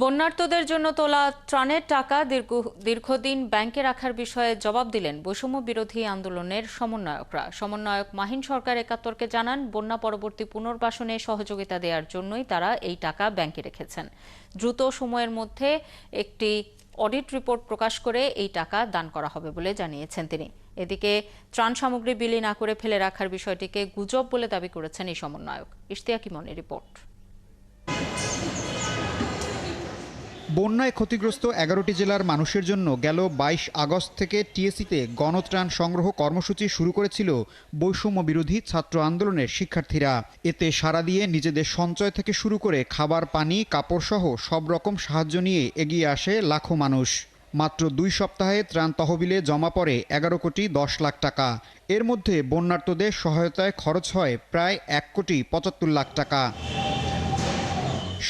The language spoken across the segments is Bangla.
বন্যার্তদের জন্য তোলা ত্রাণের টাকা দীর্ঘদিন ব্যাংকে রাখার বিষয়ে জবাব দিলেন বৈষম্য বিরোধী আন্দোলনের সমন্বয়করা। সমন্বয়ক মাহিন সরকার ৭১কে জানান, বন্যা পরবর্তী পুনর্বাসনে সহযোগিতা দেওয়ার জন্যই তারা এই টাকা ব্যাংকে রেখেছেন। দ্রুত সময়ের মধ্যে একটি অডিট রিপোর্ট প্রকাশ করে এই টাকা দান করা হবে বলে জানিয়েছেন তিনি। এদিকে ত্রাণ সামগ্রী বিলি না করে ফেলে রাখার বিষয়টিকে গুজব বলে দাবি করেছেন এই সমন্বয়ক। ইশতিয়াক ইমনের রিপোর্ট। বন্যায় ক্ষতিগ্রস্ত ১১টি জেলার মানুষের জন্য গেল ২২ আগস্ট থেকে টিএসসিতে গণত্রাণ সংগ্রহ কর্মসূচি শুরু করেছিল বৈষম্য বিরোধী ছাত্র আন্দোলনের শিক্ষার্থীরা। এতে সাড়া দিয়ে নিজেদের সঞ্চয় থেকে শুরু করে খাবার, পানি, কাপড়সহ সব রকম সাহায্য নিয়ে এগিয়ে আসে লাখো মানুষ। মাত্র ২ সপ্তাহে ত্রাণ তহবিলে জমা পড়ে ১১,১০,০০,০০০ টাকা। এর মধ্যে বন্যার্তদের সহায়তায় খরচ হয় প্রায় ১,৭৫,০০,০০০ টাকা।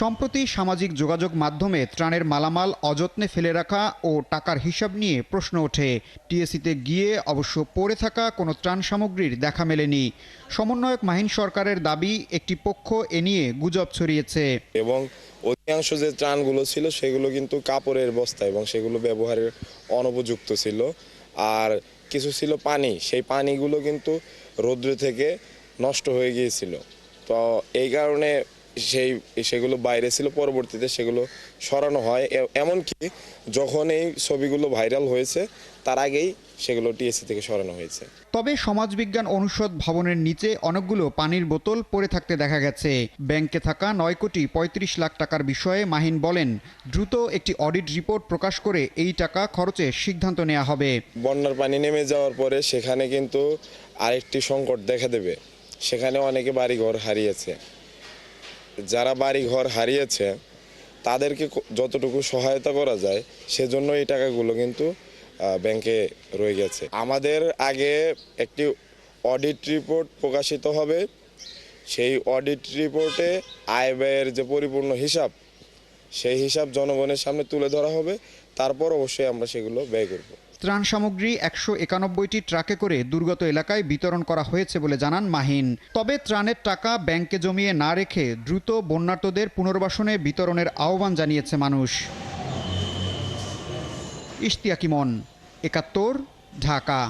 সম্প্রতি সামাজিক যোগাযোগ মাধ্যমে ত্রাণের মালামাল অযত্নে ফেলে রাখা ও টাকার হিসাব নিয়ে প্রশ্ন ওঠে। টিএসসিতে গিয়ে অবশ্য পড়ে থাকা কোনো ত্রাণ সামগ্রীর দেখা মেলেনি। সমন্বয়ক মাহিন সরকারের দাবি, একটি পক্ষ এ নিয়ে গুজব ছড়িয়েছে এবং অধিকাংশ যে ত্রাণগুলো ছিল সেগুলো কিন্তু কাপড়ের বস্তা এবং সেগুলো ব্যবহারের অনুপযুক্ত ছিল। আর কিছু ছিল পানি, সেই পানিগুলো কিন্তু রৌদ্র থেকে নষ্ট হয়ে গিয়েছিল। তো এই কারণে সেগুলো বাইরে ছিল, পরবর্তীতে সেগুলো সরানো হয়। এমনকি যখন এই ছবিগুলো ভাইরাল হয়েছে তার আগেই সেগুলো টিএসসি থেকে সরানো হয়েছে। তবে সমাজবিজ্ঞান অনুষদ ভবনের নিচে অনেকগুলো পানির বোতল পড়ে থাকতে দেখা গেছে। ব্যাংকে থাকা ৯,৩৫,০০,০০০ টাকার বিষয়ে মাহিন বলেন, দ্রুত একটি অডিট রিপোর্ট প্রকাশ করে এই টাকা খরচের সিদ্ধান্ত নেওয়া হবে। বন্যার পানি নেমে যাওয়ার পরে সেখানে কিন্তু আরেকটি সংকট দেখা দেবে। সেখানে অনেকে বাড়িঘর হারিয়েছে। যারা বাড়িঘর হারিয়েছে তাদেরকে যতটুকু সহায়তা করা যায় সেজন্য এই টাকাগুলো কিন্তু ব্যাংকে রয়ে গেছে। আমাদের আগে একটি অডিট রিপোর্ট প্রকাশিত হবে। সেই অডিট রিপোর্টে আয় ব্যয়ের যে পরিপূর্ণ হিসাব, সেই হিসাব জনগণের সামনে তুলে ধরা হবে। তারপর অবশ্যই আমরা সেগুলো ব্যয় করব। ত্রাণ সামগ্রী ১৯১টি ট্রাকে করে দুর্গত এলাকায় বিতরণ করা হয়েছে বলে জানান মাহিন। তবে ত্রাণের টাকা ব্যাংকে জমিয়ে না রেখে দ্রুত বন্যার্তদের পুনর্বাসনে বিতরণের আহ্বান জানিয়েছে মানুষ। ইশতিয়াক ইমন, ৭১, ঢাকা।